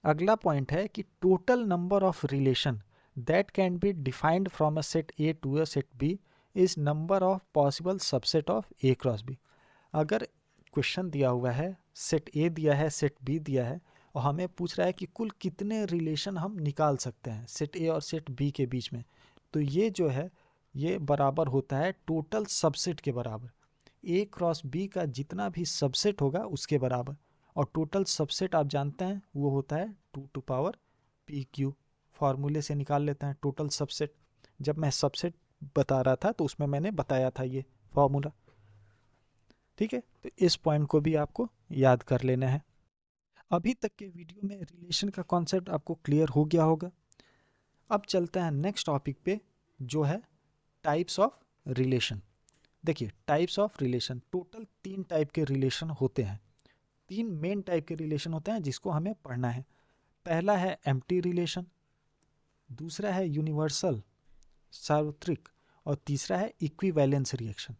अगला पॉइंट है कि total number of relation that can be defined from a set A to a set B is number of possible subset of A cross B. अगर क्वेश्चन दिया हुआ है, सेट ए दिया है, सेट बी दिया है, और हमें पूछ रहा है कि कुल कितने रिलेशन हम निकाल सकते हैं सेट ए और सेट बी के बीच में, तो ये जो है ये बराबर होता है टोटल सबसेट के बराबर। ए क्रॉस बी का जितना भी सबसेट होगा उसके बराबर, और टोटल सबसेट आप जानते हैं वो होता है 2 टू पावर पी क्यू। फार्मूले से निकाल लेते हैं टोटल सबसेट। जब मैं सबसेट बता रहा था तो उसमें मैंने बताया था ये फार्मूला। ठीक है, तो इस पॉइंट को भी आपको याद कर लेना है। अभी तक के वीडियो में रिलेशन का कॉन्सेप्ट आपको क्लियर हो गया होगा। अब चलते हैं नेक्स्ट टॉपिक पे, जो है टाइप्स ऑफ रिलेशन। देखिए, types of relation, total 3 type के रिलेशन होते हैं। 3 मेन टाइप के रिलेशन होते हैं जिसको हमें पढ़ना है। पहला है एम्प्टी रिलेशन, दूसरा है यूनिवर्सल सार्वत्रिक, और तीसरा है इक्विवेलेंस रिएक्शन।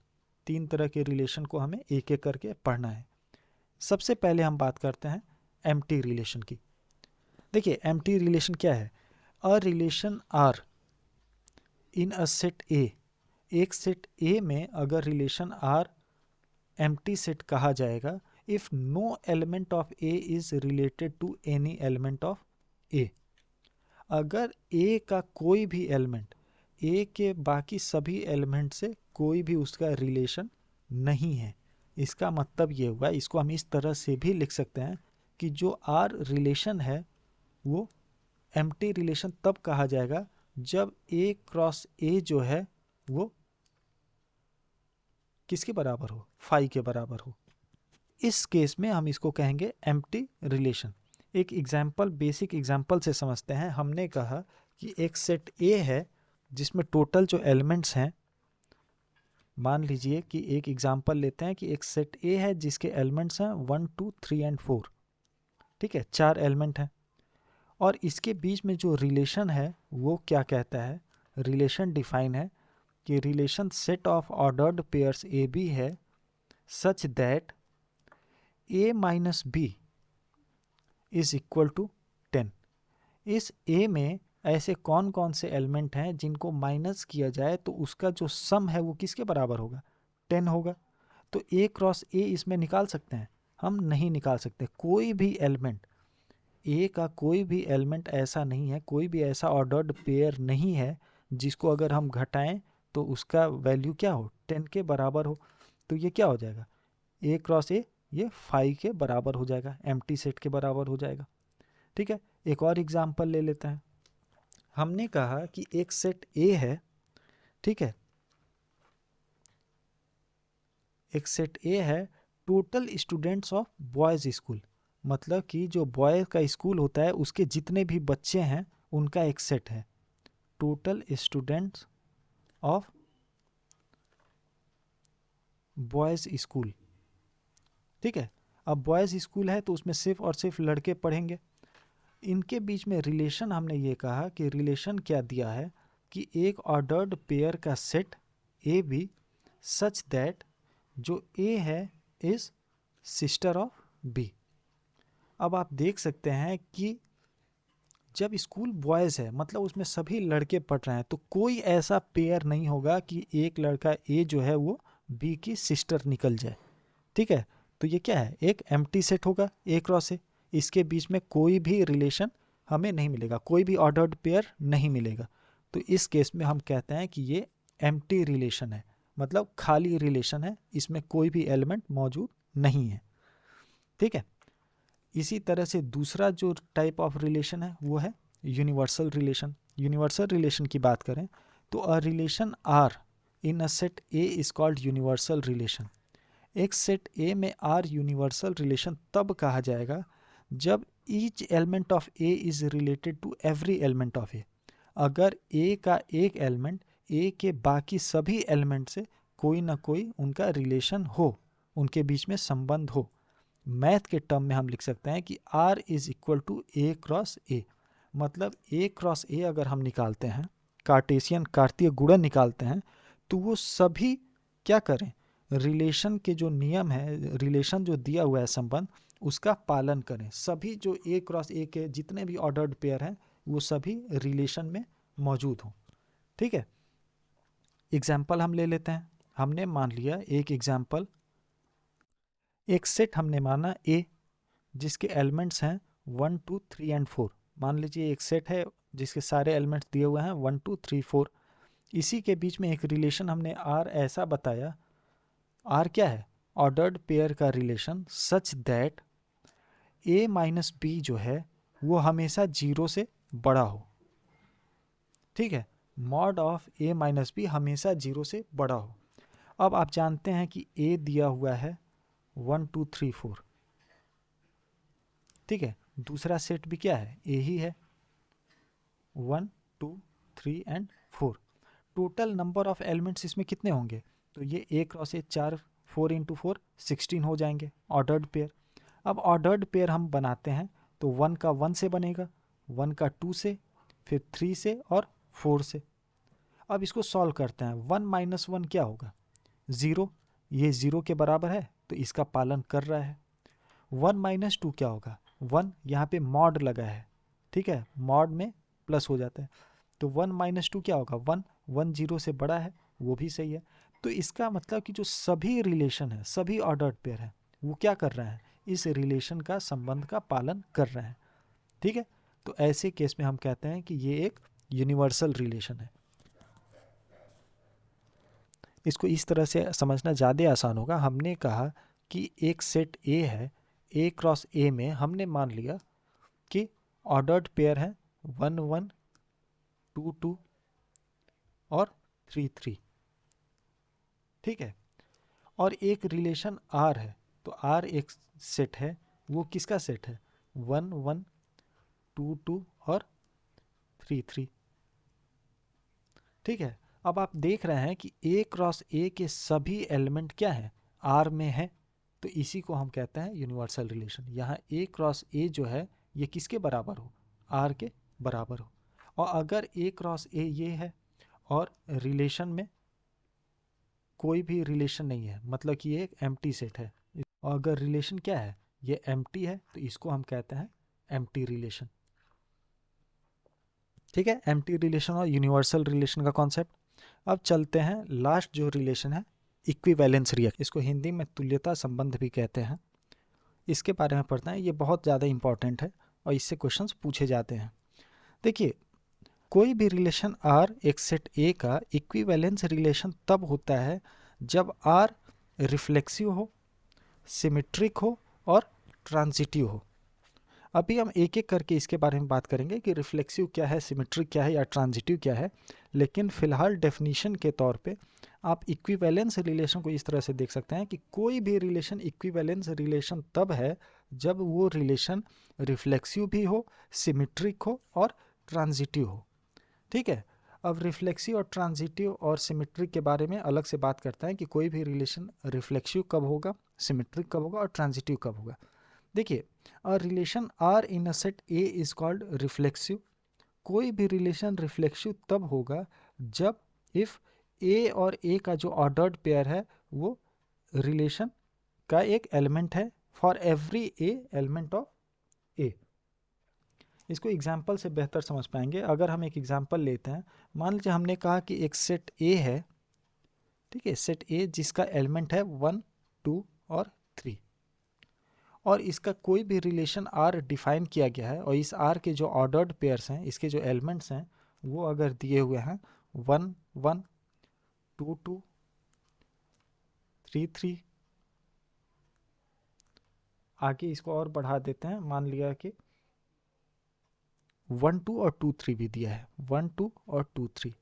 3 तरह के रिलेशन को हमें एक एक करके पढ़ना है। सबसे पहले हम बात करते हैं एम्प्टी रिलेशन की। देखिए, एम्प्टी रिलेशन क्या है, a relation R in a set A. एक सेट ए में अगर रिलेशन आर एम्प्टी सेट कहा जाएगा if no element of A is related to any element of A. अगर ए का कोई भी एलिमेंट ए के बाकी सभी एलिमेंट से कोई भी उसका रिलेशन नहीं है, इसका मतलब ये हुआ, इसको हम इस तरह से भी लिख सकते हैं कि जो आर रिलेशन है वो एम्प्टी रिलेशन तब कहा जाएगा जब ए क्रॉस ए जो है वो किसके बराबर हो, फाई के बराबर हो। इस केस में हम इसको कहेंगे एम्प्टी रिलेशन। एक एग्जाम्पल, बेसिक एग्जाम्पल से समझते हैं। हमने कहा कि एक सेट ए है जिसमें टोटल जो एलिमेंट्स हैं, मान लीजिए कि एक एग्जाम्पल लेते हैं कि एक सेट ए है जिसके एलिमेंट्स हैं 1 2 3 एंड 4। ठीक है, 4 एलिमेंट हैं, और इसके बीच में जो रिलेशन है वो क्या कहता है, रिलेशन डिफाइन है कि relation set of ordered pairs A B है such that a minus B is equal to 10। इस a में ऐसे कौन कौन से एलिमेंट हैं जिनको माइनस किया जाए तो उसका जो सम है वो किसके बराबर होगा, 10 होगा। तो a क्रॉस a इसमें निकाल सकते हैं, हम नहीं निकाल सकते। कोई भी एलिमेंट, a का कोई भी एलिमेंट ऐसा नहीं है, कोई भी ऐसा ऑर्डर्ड पेयर नहीं है जिसको अगर हम घटाएं तो उसका वैल्यू क्या हो, 10 के बराबर हो। तो ये क्या हो जाएगा, a क्रॉस a ये 5 के बराबर हो जाएगा, एम्प्टी सेट के बराबर हो जाएगा। ठीक है, एक और एग्जांपल ले लेते हैं। हमने कहा कि एक सेट ए है, ठीक है, एक सेट ए है total students of boys school, मतलब कि जो बॉय का स्कूल होता है उसके जितने भी बच्चे हैं उनका एक सेट है, total students of boys school. ठीक है, अब बॉयज स्कूल है तो उसमें सिर्फ और सिर्फ लड़के पढ़ेंगे। इनके बीच में रिलेशन हमने ये कहा कि रिलेशन क्या दिया है कि एक ऑर्डर्ड पेयर का set a b such that जो ए है इज सिस्टर ऑफ बी। अब आप देख सकते हैं कि जब स्कूल बॉयज़ है मतलब उसमें सभी लड़के पढ़ रहे हैं, तो कोई ऐसा पेयर नहीं होगा कि एक लड़का ए जो है वो बी की सिस्टर निकल जाए। ठीक है, तो ये क्या है, एक एम्प्टी सेट होगा ए क्रॉस ए। इसके बीच में कोई भी रिलेशन हमें नहीं मिलेगा, कोई भी ऑर्डर्ड पेयर नहीं मिलेगा। तो इस केस में हम कहते हैं कि ये एम्प्टी रिलेशन है, मतलब खाली रिलेशन है, इसमें कोई भी एलिमेंट मौजूद नहीं है। ठीक है, इसी तरह से दूसरा जो टाइप ऑफ रिलेशन है वो है यूनिवर्सल रिलेशन। यूनिवर्सल रिलेशन की बात करें तो a relation R in a set A is called universal relation. एक सेट ए में आर यूनिवर्सल रिलेशन तब कहा जाएगा जब each element of A is related to every element of A. अगर ए का एक एलिमेंट ए के बाकी सभी एलिमेंट से कोई ना कोई उनका रिलेशन हो, उनके बीच में संबंध हो। मैथ के टर्म में हम लिख सकते हैं कि R is equal to A cross A. मतलब ए क्रॉस ए अगर हम निकालते हैं, कार्टेशियन कार्तीय गुणन निकालते हैं, तो वो सभी क्या करें, रिलेशन के जो नियम है, रिलेशन जो दिया हुआ है संबंध, उसका पालन करें। सभी जो ए क्रॉस ए के जितने भी ऑर्डर्ड पेयर हैं वो सभी रिलेशन में मौजूद हों। ठीक है, एग्जाम्पल हम ले लेते हैं। हमने मान लिया एक एग्जाम्पल, एक सेट हमने माना ए जिसके एलिमेंट्स हैं 1 2 3 एंड 4। मान लीजिए एक सेट है जिसके सारे एलिमेंट्स दिए हुए हैं 1 2 3 4। इसी के बीच में एक रिलेशन हमने आर ऐसा बताया, आर क्या है, ऑर्डर्ड पेयर का relation, such that a minus b जो है वो हमेशा 0 से बड़ा हो। ठीक है, mod of a minus b हमेशा 0 से बड़ा हो। अब आप जानते हैं कि ए दिया हुआ है 1 2 3 4। ठीक है, दूसरा सेट भी क्या है, ए ही है, 1 2 3 and 4। Total number of elements इसमें कितने होंगे, तो ये ए क्रॉस ए 4, 4 इंटू 4 16 हो जाएंगे ऑर्डर्ड पेयर। अब ऑर्डर्ड पेयर हम बनाते हैं तो 1 का 1 से बनेगा, 1 का 2 से, फिर 3 से और 4 से। अब इसको सॉल्व करते हैं, 1 माइनस 1 क्या होगा, 0। ये 0 के बराबर है तो इसका पालन कर रहा है। 1 माइनस 2 क्या होगा, 1, यहाँ पे मॉड लगा है। ठीक है, मॉड में प्लस हो जाता है, तो 1 माइनस 2 क्या होगा, 1, 1 0 से बड़ा है, वो भी सही है। तो इसका मतलब कि जो सभी रिलेशन है, सभी ऑर्डर्ड पेयर है, वो क्या कर रहे हैं, इस रिलेशन का संबंध का पालन कर रहे हैं। ठीक है, तो ऐसे केस में हम कहते हैं कि ये एक यूनिवर्सल रिलेशन है। इसको इस तरह से समझना ज़्यादा आसान होगा। हमने कहा कि एक सेट ए है, ए क्रॉस ए में हमने मान लिया कि ऑर्डर्ड पेयर है 1 1 2 2 और 3 3। ठीक है, और एक रिलेशन आर है, तो आर एक सेट है, वो किसका सेट है, 1 1 2 2 और 3 3। ठीक है, अब आप देख रहे हैं कि ए क्रॉस ए के सभी एलिमेंट क्या हैं, आर में है, तो इसी को हम कहते हैं यूनिवर्सल रिलेशन। यहाँ ए क्रॉस ए जो है ये किसके बराबर हो, आर के बराबर हो। और अगर ए क्रॉस ए ये है और रिलेशन में कोई भी रिलेशन नहीं है, मतलब कि ये एक एम्प्टी सेट है, और अगर रिलेशन क्या है, ये एम्प्टी है, तो इसको हम कहते हैं एम्प्टी रिलेशन। ठीक है, एम्प्टी रिलेशन और यूनिवर्सल रिलेशन का कॉन्सेप्ट। अब चलते हैं लास्ट जो रिलेशन है, इक्विवेलेंस रिएक्शन। इसको हिंदी में तुल्यता संबंध भी कहते हैं। इसके बारे में पढ़ते हैं, ये बहुत ज़्यादा इंपॉर्टेंट है और इससे क्वेश्चंस पूछे जाते हैं। देखिए, कोई भी रिलेशन आर एक सेट ए का इक्विवेलेंस रिलेशन तब होता है जब आर रिफ्लेक्सिव हो, सिमेट्रिक हो और ट्रांजिटिव हो। अभी हम एक एक करके इसके बारे में बात करेंगे कि रिफ्लेक्सिव क्या है, सिमेट्रिक क्या है या ट्रांजिटिव क्या है। लेकिन फिलहाल डेफिनेशन के तौर पे आप इक्विवेलेंस रिलेशन को इस तरह से देख सकते हैं कि कोई भी रिलेशन इक्विवेलेंस रिलेशन तब है जब वो रिलेशन रिफ्लेक्सिव भी हो, सिमेट्रिक हो और ट्रांजिटिव हो। ठीक है, अब रिफ्लेक्सिव और ट्रांजिटिव और सिमेट्रिक के बारे में अलग से बात करते हैं कि कोई भी रिलेशन रिफ्लेक्सिव कब होगा, सिमेट्रिक कब होगा और ट्रांजिटिव कब होगा। देखिए, a relation R in a set A is called reflexive. कोई भी रिलेशन रिफ्लेक्सिव तब होगा जब इफ ए और ए का जो ऑर्डर्ड पेयर है वो रिलेशन का एक एलिमेंट है for every A element of A. इसको एग्जाम्पल से बेहतर समझ पाएंगे अगर हम एक एग्जाम्पल लेते हैं। मान लीजिए हमने कहा कि एक सेट ए है, ठीक है, सेट ए जिसका एलिमेंट है 1 2 और 3, और इसका कोई भी रिलेशन आर डिफाइन किया गया है, और इस आर के जो ऑर्डर्ड पेयर्स हैं, इसके जो एलिमेंट्स हैं वो अगर दिए हुए हैं 1 1 2 2 3 आगे इसको और बढ़ा देते हैं, मान लिया कि 1 2 और 2 3 भी दिया है, 1 2 और 2 3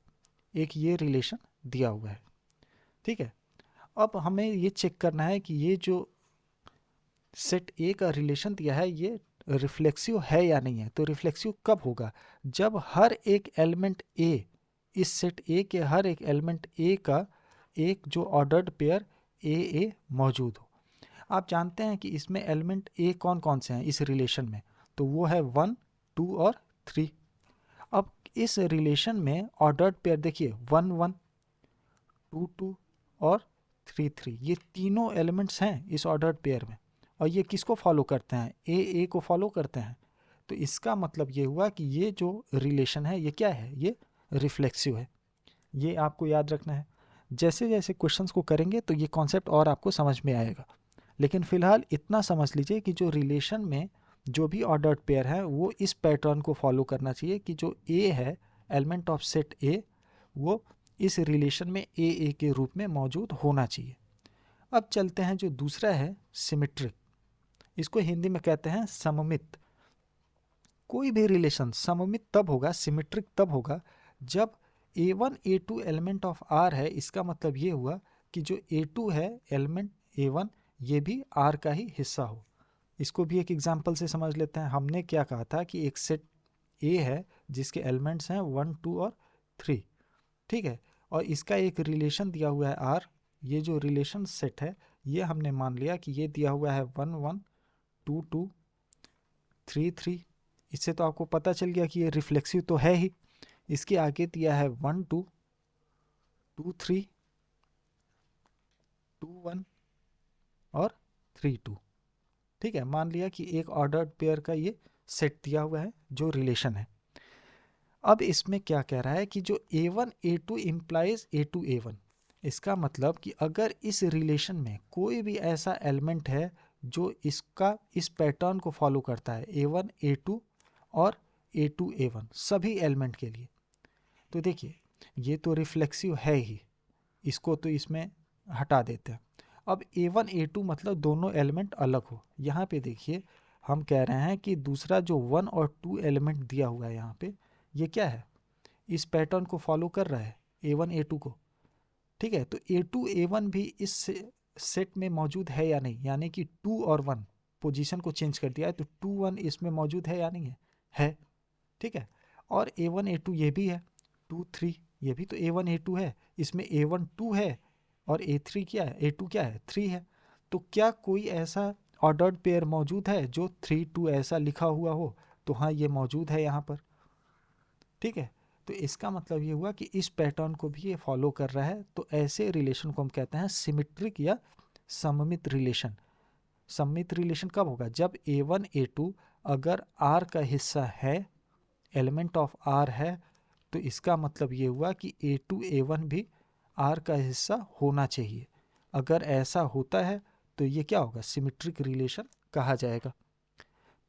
एक ये रिलेशन दिया हुआ है। ठीक है, अब हमें ये चेक करना है कि ये जो सेट ए का रिलेशन दिया है ये रिफ्लेक्सिव है या नहीं है। तो रिफ्लेक्सिव कब होगा? जब हर एक एलिमेंट ए, इस सेट ए के हर एक एलिमेंट ए का एक जो ऑर्डर्ड पेयर ए मौजूद हो। आप जानते हैं कि इसमें एलिमेंट ए कौन कौन से हैं इस रिलेशन में, तो वो है 1 2 और 3। अब इस रिलेशन में ऑर्डर्ड पेयर देखिए 1 1 2 2 और 3 3, ये तीनों एलिमेंट्स हैं इस ऑर्डर्ड पेयर में, और ये किसको फॉलो करते हैं? ए को फॉलो करते हैं। तो इसका मतलब ये हुआ कि ये जो रिलेशन है ये क्या है? ये रिफ्लेक्सिव है। ये आपको याद रखना है। जैसे जैसे क्वेश्चंस को करेंगे तो ये कॉन्सेप्ट और आपको समझ में आएगा, लेकिन फिलहाल इतना समझ लीजिए कि जो रिलेशन में जो भी ऑर्डर्ड पेयर है वो इस पैटर्न को फॉलो करना चाहिए कि जो ए है, एलिमेंट ऑफ सेट ए, वो इस रिलेशन में ए के रूप में मौजूद होना चाहिए। अब चलते हैं जो दूसरा है सिमेट्रिक, इसको हिंदी में कहते हैं सममित। कोई भी रिलेशन सममित तब होगा, सिमेट्रिक तब होगा जब a1 a2 element of R है। इसका मतलब ये हुआ कि जो a2 है एलिमेंट a1 ये भी R का ही हिस्सा हो। इसको भी एक एग्जांपल से समझ लेते हैं। हमने क्या कहा था कि एक सेट A है जिसके एलिमेंट्स हैं 1 2 और 3, ठीक है, और इसका एक रिलेशन दिया हुआ है R। ये जो रिलेशन सेट है ये हमने मान लिया कि ये दिया हुआ है 1 1 2 2 3 3। इससे तो आपको पता चल गया कि ये रिफ्लेक्सिव तो है ही। इसके आगे दिया है 1 2 2 3 2 1 और 3 2। ठीक है, मान लिया कि एक ऑर्डर्ड पेयर का ये सेट दिया हुआ है जो रिलेशन है। अब इसमें क्या कह रहा है कि जो a1 a2 implies a2 a1। इसका मतलब कि अगर इस रिलेशन में कोई भी ऐसा एलिमेंट है जो इसका इस पैटर्न को फॉलो करता है, a1 a2 और a2 a1 सभी एलिमेंट के लिए, तो देखिए ये तो रिफ्लेक्सिव है ही, इसको तो इसमें हटा देते हैं। अब a1 a2 मतलब दोनों एलिमेंट अलग हो। यहाँ पे देखिए हम कह रहे हैं कि दूसरा जो 1 और 2 एलिमेंट दिया हुआ है यहाँ पे, ये क्या है? इस पैटर्न को फॉलो कर रहा है a1 a2 को। ठीक है, तो a2 a1 भी इस सेट में मौजूद है या नहीं, यानी कि 2 और 1 पोजीशन को चेंज कर दिया है, तो 2 1 इसमें मौजूद है या नहीं है? है। ठीक है, और a1 a2 ये भी है, 2 3 ये भी तो a1 a2 है। इसमें a1 2 है और a3 क्या है, a2 क्या है, 3 है। तो क्या कोई ऐसा ऑर्डर्ड पेयर मौजूद है जो 3 2 ऐसा लिखा हुआ हो? तो हाँ, ये मौजूद है यहाँ पर। ठीक है, तो इसका मतलब ये हुआ कि इस पैटर्न को भी ये फॉलो कर रहा है। तो ऐसे रिलेशन को हम कहते हैं सिमेट्रिक या सममित रिलेशन। सममित रिलेशन कब होगा? जब a1 a2 अगर R का हिस्सा है, एलिमेंट ऑफ R है, तो इसका मतलब ये हुआ कि a2 a1 भी R का हिस्सा होना चाहिए। अगर ऐसा होता है तो ये क्या होगा? सिमेट्रिक रिलेशन कहा जाएगा।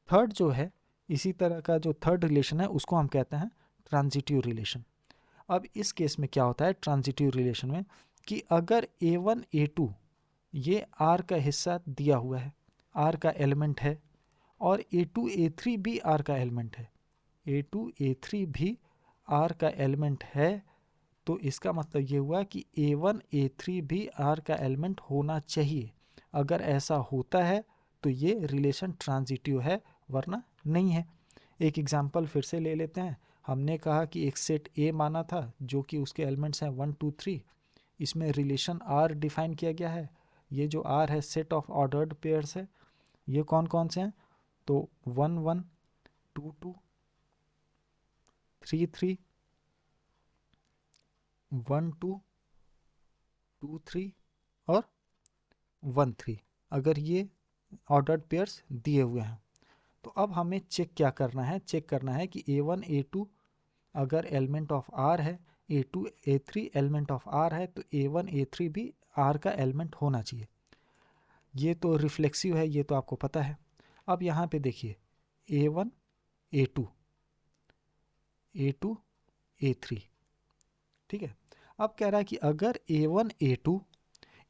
थर्ड जो है, इसी तरह का जो थर्ड रिलेशन है उसको हम कहते हैं ट्रांजिटिव रिलेशन। अब इस केस में क्या होता है ट्रांजिटिव रिलेशन में, कि अगर a1 a2 ये R का हिस्सा दिया हुआ है, R का एलिमेंट है, और a2 a3 भी R का एलिमेंट है, a2 a3 भी R का एलिमेंट है, तो इसका मतलब ये हुआ कि a1 a3 भी R का एलिमेंट होना चाहिए। अगर ऐसा होता है तो ये रिलेशन ट्रांजिटिव है, वरना नहीं है। एक एग्जांपल फिर से ले लेते हैं। हमने कहा कि एक सेट A माना था जो कि उसके एलिमेंट्स हैं 1 2 3। इसमें रिलेशन R डिफाइन किया गया है। ये जो R है सेट ऑफ ऑर्डर्ड पेयर्स है। ये कौन कौन से हैं? तो 1 1 2 2 3 3 1 2 2 3 और 1 3। अगर ये ऑर्डर्ड पेयर्स दिए हुए हैं तो अब हमें चेक क्या करना है? चेक करना है कि a1 a2 अगर एलिमेंट ऑफ R है, a2 a3 element of R है, तो a1 a3 भी R का एलिमेंट होना चाहिए। ये तो रिफ्लेक्सिव है, ये तो आपको पता है। अब यहाँ पे देखिए a1 a2 a2 a3। ठीक है, अब कह रहा है कि अगर a1 a2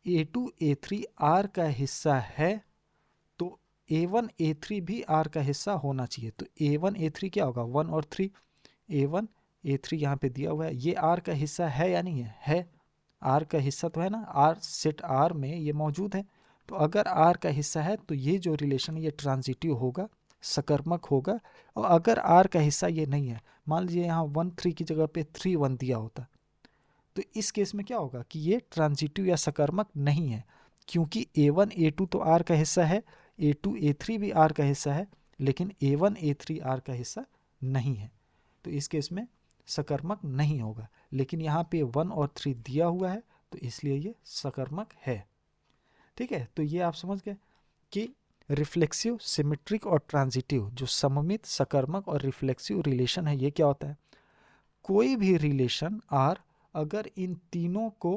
A2 A3 R का हिस्सा है तो A1 A3 भी R का हिस्सा होना चाहिए। तो A1 A3 क्या होगा, 1 और 3, A1 A3 यहाँ पे दिया हुआ है, ये R का हिस्सा है या नहीं है, है। R का हिस्सा तो है ना, R सेट R में ये मौजूद है। तो अगर R का हिस्सा है तो ये जो रिलेशन ये ट्रांजिटिव होगा, सकर्मक होगा। और अगर R का हिस्सा ये नहीं है, मान लीजिए यहाँ 1 3 की जगह पे 3 1 दिया होता, तो इस केस में क्या होगा कि ये ट्रांजिटिव या सकर्मक नहीं है, क्योंकि A1 A2 तो R का हिस्सा है, A2 A3 भी R का हिस्सा है, लेकिन A1 A3 R का हिस्सा नहीं है। तो इस केस में सकर्मक नहीं होगा। लेकिन यहाँ पे 1 और 3 दिया हुआ है तो इसलिए ये सकर्मक है। ठीक है, तो ये आप समझ गए कि रिफ्लेक्सिव, सिमेट्रिक और ट्रांजिटिव जो सममित, सकर्मक और रिफ्लेक्सिव रिलेशन है, ये क्या होता है। कोई भी रिलेशन R अगर इन तीनों को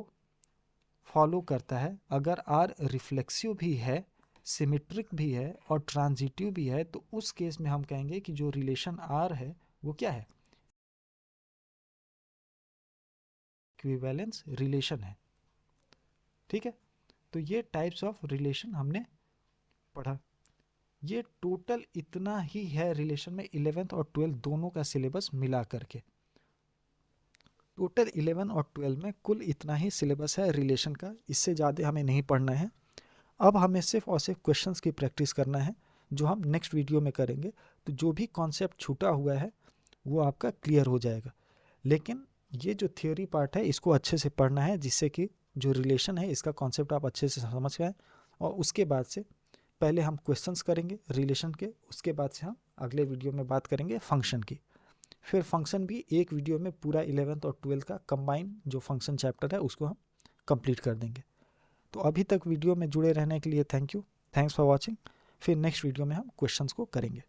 फॉलो करता है, अगर R रिफ्लेक्सिव भी है, सिमेट्रिक भी है और ट्रांजिटिव भी है, तो उस केस में हम कहेंगे कि जो रिलेशन R है वो क्या है, इक्विवेलेंस रिलेशन है। ठीक है, तो ये टाइप्स ऑफ रिलेशन हमने पढ़ा। ये टोटल इतना ही है रिलेशन में, 11th और 12th दोनों का सिलेबस मिला करके। टोटल 11 और 12 में कुल इतना ही सिलेबस है रिलेशन का, इससे ज़्यादा हमें नहीं पढ़ना है। अब हमें सिर्फ और सिर्फ क्वेश्चंस की प्रैक्टिस करना है, जो हम नेक्स्ट वीडियो में करेंगे। तो जो भी कॉन्सेप्ट छूटा हुआ है वो आपका क्लियर हो जाएगा। लेकिन ये जो थियोरी पार्ट है इसको अच्छे से पढ़ना है, जिससे कि जो रिलेशन है इसका कॉन्सेप्ट आप अच्छे से समझ पाएँ। और उसके बाद से पहले हम क्वेश्चंस करेंगे रिलेशन के, उसके बाद से हम अगले वीडियो में बात करेंगे फंक्शन की। फिर फंक्शन भी एक वीडियो में पूरा 11th और 12th का कंबाइन जो फंक्शन चैप्टर है उसको हम कंप्लीट कर देंगे। तो अभी तक वीडियो में जुड़े रहने के लिए thank you, thanks for watching. फिर नेक्स्ट वीडियो में हम क्वेश्चंस को करेंगे।